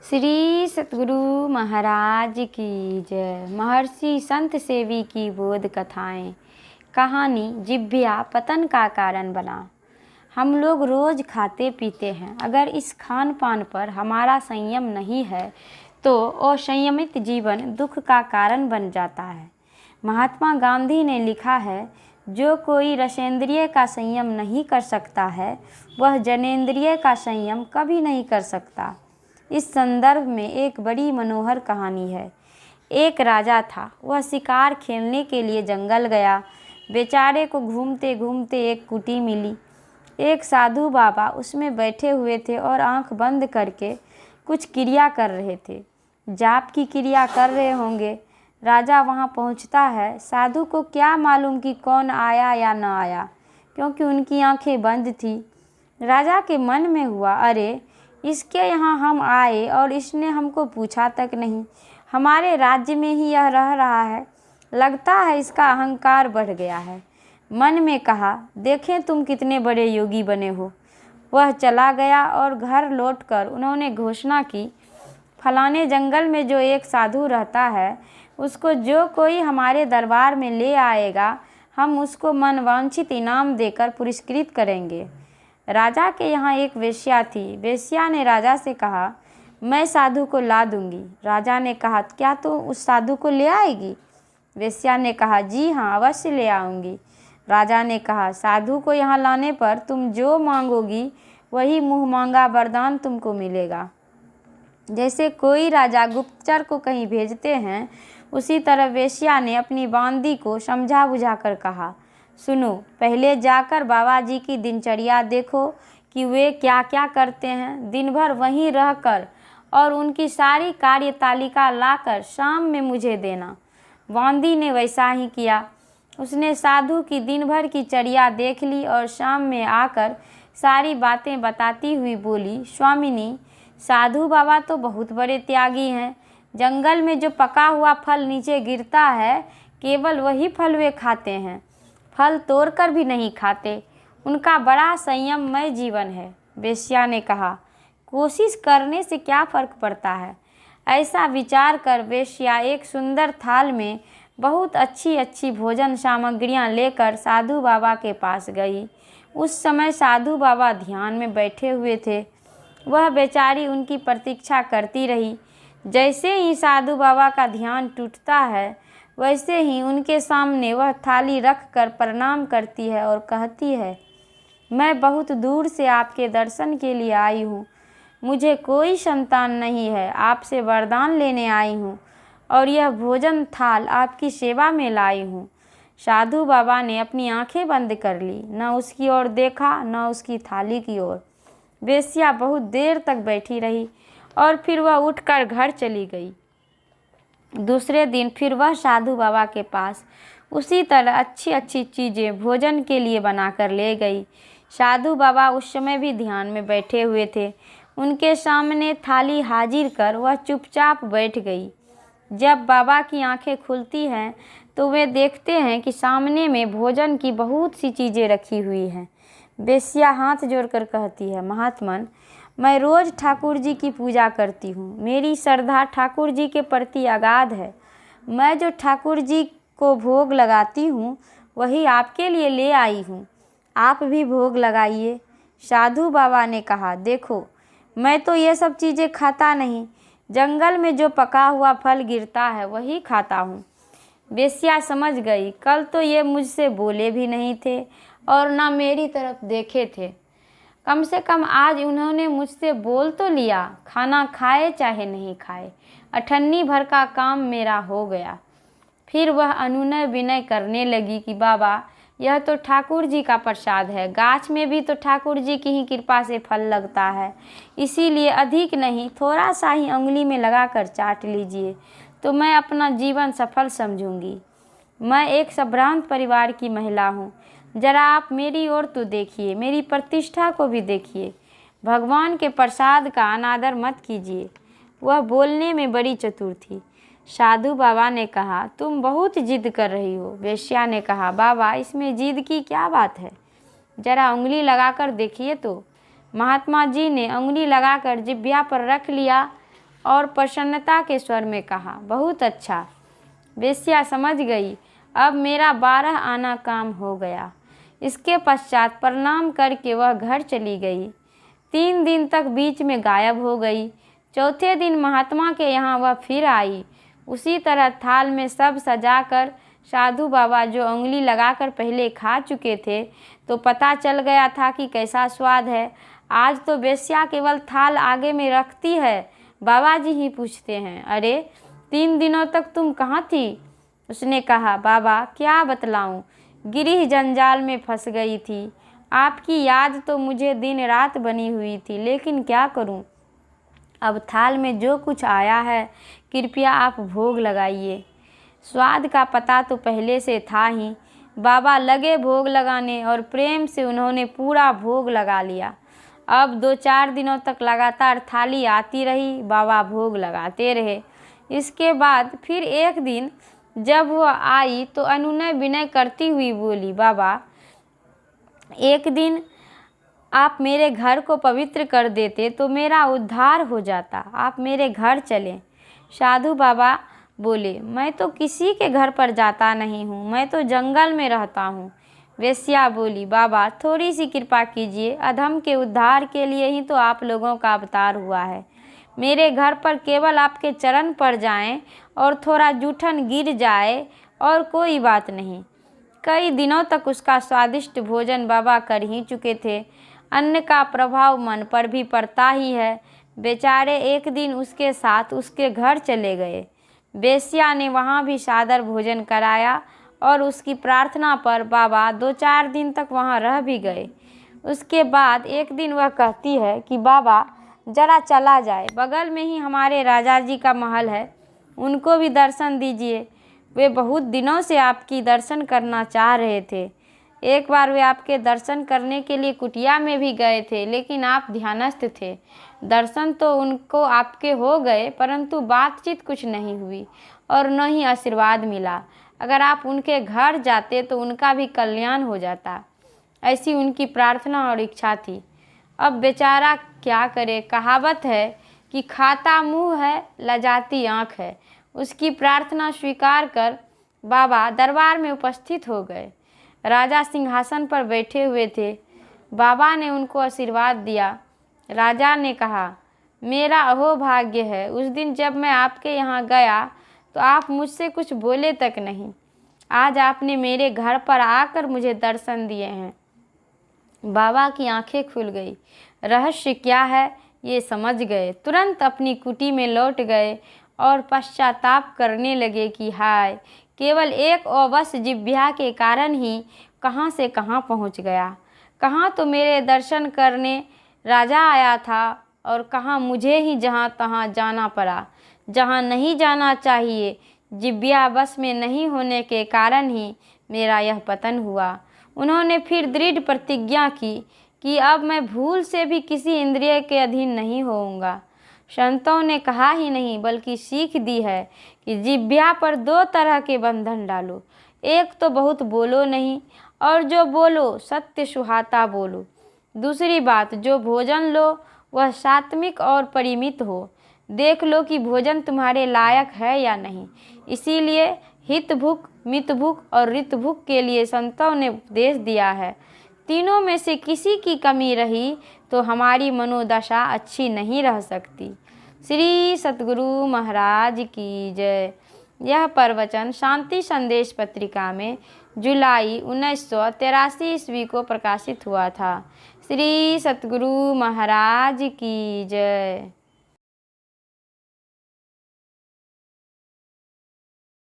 श्री सतगुरु महाराज की जय। महर्षि संत सेवी की बोध कथाएं। कहानी जिह्वा पतन का कारण बना। हम लोग रोज़ खाते पीते हैं, अगर इस खान पान पर हमारा संयम नहीं है तो असंयमित जीवन दुख का कारण बन जाता है। महात्मा गांधी ने लिखा है, जो कोई रसेंद्रिय का संयम नहीं कर सकता है वह जनेंद्रिय का संयम कभी नहीं कर सकता। इस संदर्भ में एक बड़ी मनोहर कहानी है। एक राजा था, वह शिकार खेलने के लिए जंगल गया। बेचारे को घूमते घूमते एक कुटी मिली। एक साधु बाबा उसमें बैठे हुए थे और आंख बंद करके कुछ क्रिया कर रहे थे। जाप की क्रिया कर रहे होंगे। राजा वहां पहुंचता है। साधु को क्या मालूम कि कौन आया या न आया, क्योंकि उनकी आंखें बंद थी। राजा के मन में हुआ, अरे इसके यहाँ हम आए और इसने हमको पूछा तक नहीं। हमारे राज्य में ही यह रह रहा है, लगता है इसका अहंकार बढ़ गया है। मन में कहा, देखें तुम कितने बड़े योगी बने हो। वह चला गया और घर लौटकर उन्होंने घोषणा की, फलाने जंगल में जो एक साधु रहता है, उसको जो कोई हमारे दरबार में ले आएगा, हम उसको मनवांछित इनाम देकर पुरस्कृत करेंगे। राजा के यहाँ एक वेश्या थी। वेश्या ने राजा से कहा, मैं साधु को ला दूंगी। राजा ने कहा, क्या तू उस साधु को ले आएगी? वेश्या ने कहा, जी हाँ, अवश्य ले आऊंगी। राजा ने कहा, साधु को यहाँ लाने पर तुम जो मांगोगी वही मुँह मांगा वरदान तुमको मिलेगा। जैसे कोई राजा गुप्तचर को कहीं भेजते हैं, उसी तरह वेश्या ने अपनी बांदी को समझा बुझा कर कहा, सुनो, पहले जाकर बाबा जी की दिनचर्या देखो कि वे क्या क्या करते हैं। दिन भर वहीं रहकर और उनकी सारी कार्यतालिका लाकर शाम में मुझे देना। बांदी ने वैसा ही किया। उसने साधु की दिन भर की चर्या देख ली और शाम में आकर सारी बातें बताती हुई बोली, स्वामिनी, साधु बाबा तो बहुत बड़े त्यागी हैं। जंगल में जो पका हुआ फल नीचे गिरता है, केवल वही फल वे खाते हैं, फल तोड़कर भी नहीं खाते। उनका बड़ा संयममय जीवन है। वेश्या ने कहा, कोशिश करने से क्या फ़र्क पड़ता है। ऐसा विचार कर वेश्या एक सुंदर थाल में बहुत अच्छी अच्छी भोजन सामग्रियां लेकर साधु बाबा के पास गई। उस समय साधु बाबा ध्यान में बैठे हुए थे। वह बेचारी उनकी प्रतीक्षा करती रही। जैसे ही साधु बाबा का ध्यान टूटता है, वैसे ही उनके सामने वह थाली रख कर प्रणाम करती है और कहती है, मैं बहुत दूर से आपके दर्शन के लिए आई हूँ। मुझे कोई संतान नहीं है, आपसे वरदान लेने आई हूँ और यह भोजन थाल आपकी सेवा में लाई हूँ। साधु बाबा ने अपनी आंखें बंद कर ली, न उसकी ओर देखा न उसकी थाली की ओर। वेश्या बहुत देर तक बैठी रही और फिर वह उठकर घर चली गई। दूसरे दिन फिर वह साधु बाबा के पास उसी तरह अच्छी अच्छी चीज़ें भोजन के लिए बनाकर ले गई। साधु बाबा उस समय भी ध्यान में बैठे हुए थे। उनके सामने थाली हाजिर कर वह चुपचाप बैठ गई। जब बाबा की आंखें खुलती हैं तो वे देखते हैं कि सामने में भोजन की बहुत सी चीज़ें रखी हुई हैं। वेश्या हाथ जोड़कर कहती है, महात्मन, मैं रोज़ ठाकुर जी की पूजा करती हूँ। मेरी श्रद्धा ठाकुर जी के प्रति अगाध है। मैं जो ठाकुर जी को भोग लगाती हूँ वही आपके लिए ले आई हूँ। आप भी भोग लगाइए। साधु बाबा ने कहा, देखो, मैं तो ये सब चीज़ें खाता नहीं। जंगल में जो पका हुआ फल गिरता है वही खाता हूँ। वेश्या समझ गई, कल तो ये मुझसे बोले भी नहीं थे और ना मेरी तरफ देखे थे। कम से कम आज उन्होंने मुझसे बोल तो लिया। खाना खाए चाहे नहीं खाए, अठन्नी भर का काम मेरा हो गया। फिर वह अनुनय विनय करने लगी कि बाबा, यह तो ठाकुर जी का प्रसाद है। गाछ में भी तो ठाकुर जी की ही कृपा से फल लगता है, इसीलिए अधिक नहीं, थोड़ा सा ही उंगली में लगाकर चाट लीजिए तो मैं अपना जीवन सफल समझूंगी। मैं एक संभ्रांत परिवार की महिला हूँ। जरा आप मेरी ओर तो देखिए, मेरी प्रतिष्ठा को भी देखिए। भगवान के प्रसाद का अनादर मत कीजिए। वह बोलने में बड़ी चतुर थी। साधु बाबा ने कहा, तुम बहुत जिद कर रही हो। वेश्या ने कहा, बाबा, इसमें जिद की क्या बात है, जरा उंगली लगाकर देखिए तो। महात्मा जी ने उंगली लगाकर जिह्वा पर रख लिया और प्रसन्नता के स्वर में कहा, बहुत अच्छा। वेश्या समझ गई, अब मेरा 12 आना काम हो गया। इसके पश्चात प्रणाम करके वह घर चली गई। 3 दिन तक बीच में गायब हो गई। चौथे दिन महात्मा के यहाँ वह फिर आई। उसी तरह थाल में सब सजाकर साधु बाबा जो उंगली लगाकर पहले खा चुके थे तो पता चल गया था कि कैसा स्वाद है। आज तो वेश्या केवल थाल आगे में रखती है, बाबा जी ही पूछते हैं, अरे 3 दिनों तक तुम कहाँ थी? उसने कहा, बाबा क्या बतलाऊं, गिरह जंजाल में फंस गई थी। आपकी याद तो मुझे दिन रात बनी हुई थी, लेकिन क्या करूं। अब थाल में जो कुछ आया है कृपया आप भोग लगाइए। स्वाद का पता तो पहले से था ही। बाबा लगे भोग लगाने और प्रेम से उन्होंने पूरा भोग लगा लिया। अब 2-4 दिनों तक लगातार थाली आती रही, बाबा भोग लगाते रहे। इसके बाद फिर एक दिन जब वह आई तो अनुनय विनय करती हुई बोली, बाबा एक दिन आप मेरे घर को पवित्र कर देते तो मेरा उद्धार हो जाता, आप मेरे घर चलें। साधु बाबा बोले, मैं तो किसी के घर पर जाता नहीं हूँ, मैं तो जंगल में रहता हूँ। वेश्या बोली, बाबा थोड़ी सी कृपा कीजिए, अधम के उद्धार के लिए ही तो आप लोगों का अवतार हुआ है। मेरे घर पर केवल आपके चरण पड़ जाएं और थोड़ा जूठन गिर जाए और कोई बात नहीं। कई दिनों तक उसका स्वादिष्ट भोजन बाबा कर ही चुके थे। अन्न का प्रभाव मन पर भी पड़ता ही है। बेचारे एक दिन उसके साथ उसके घर चले गए। वेश्या ने वहाँ भी सादर भोजन कराया और उसकी प्रार्थना पर बाबा 2-4 दिन तक वहाँ रह भी गए। उसके बाद एक दिन वह कहती है कि बाबा जरा चला जाए, बगल में ही हमारे राजा जी का महल है, उनको भी दर्शन दीजिए। वे बहुत दिनों से आपकी दर्शन करना चाह रहे थे। एक बार वे आपके दर्शन करने के लिए कुटिया में भी गए थे, लेकिन आप ध्यानस्थ थे। दर्शन तो उनको आपके हो गए, परंतु बातचीत कुछ नहीं हुई और न ही आशीर्वाद मिला। अगर आप उनके घर जाते तो उनका भी कल्याण हो जाता, ऐसी उनकी प्रार्थना और इच्छा थी। अब बेचारा क्या करे। कहावत है कि खाता मुँह है लजाती आँख है। उसकी प्रार्थना स्वीकार कर बाबा दरबार में उपस्थित हो गए। राजा सिंहासन पर बैठे हुए थे। बाबा ने उनको आशीर्वाद दिया। राजा ने कहा, मेरा अहोभाग्य है, उस दिन जब मैं आपके यहाँ गया तो आप मुझसे कुछ बोले तक नहीं। आज आपने मेरे घर पर आकर मुझे दर्शन दिए हैं। बाबा की आंखें खुल गई। रहस्य क्या है ये समझ गए। तुरंत अपनी कुटी में लौट गए और पश्चाताप करने लगे कि हाय, केवल एक अवश जिह्वा के कारण ही कहाँ से कहाँ पहुँच गया। कहाँ तो मेरे दर्शन करने राजा आया था और कहाँ मुझे ही जहाँ तहाँ जाना पड़ा। जहाँ नहीं जाना चाहिए, जिह्वा बस में नहीं होने के कारण ही मेरा यह पतन हुआ। उन्होंने फिर दृढ़ प्रतिज्ञा की कि अब मैं भूल से भी किसी इंद्रिय के अधीन नहीं होऊंगा। संतों ने कहा ही नहीं बल्कि सीख दी है कि जिह्वा पर 2 तरह के बंधन डालो। एक तो बहुत बोलो नहीं, और जो बोलो सत्य सुहाता बोलो। दूसरी बात, जो भोजन लो वह सात्विक और परिमित हो। देख लो कि भोजन तुम्हारे लायक है या नहीं। इसीलिए हित भूख, मित भूख और ऋत भूख के लिए संतों ने उपदेश दिया है। तीनों में से किसी की कमी रही तो हमारी मनोदशा अच्छी नहीं रह सकती। श्री सतगुरु महाराज की जय। यह प्रवचन शांति संदेश पत्रिका में जुलाई 1983 ईस्वी को प्रकाशित हुआ था। श्री सतगुरु महाराज की जय।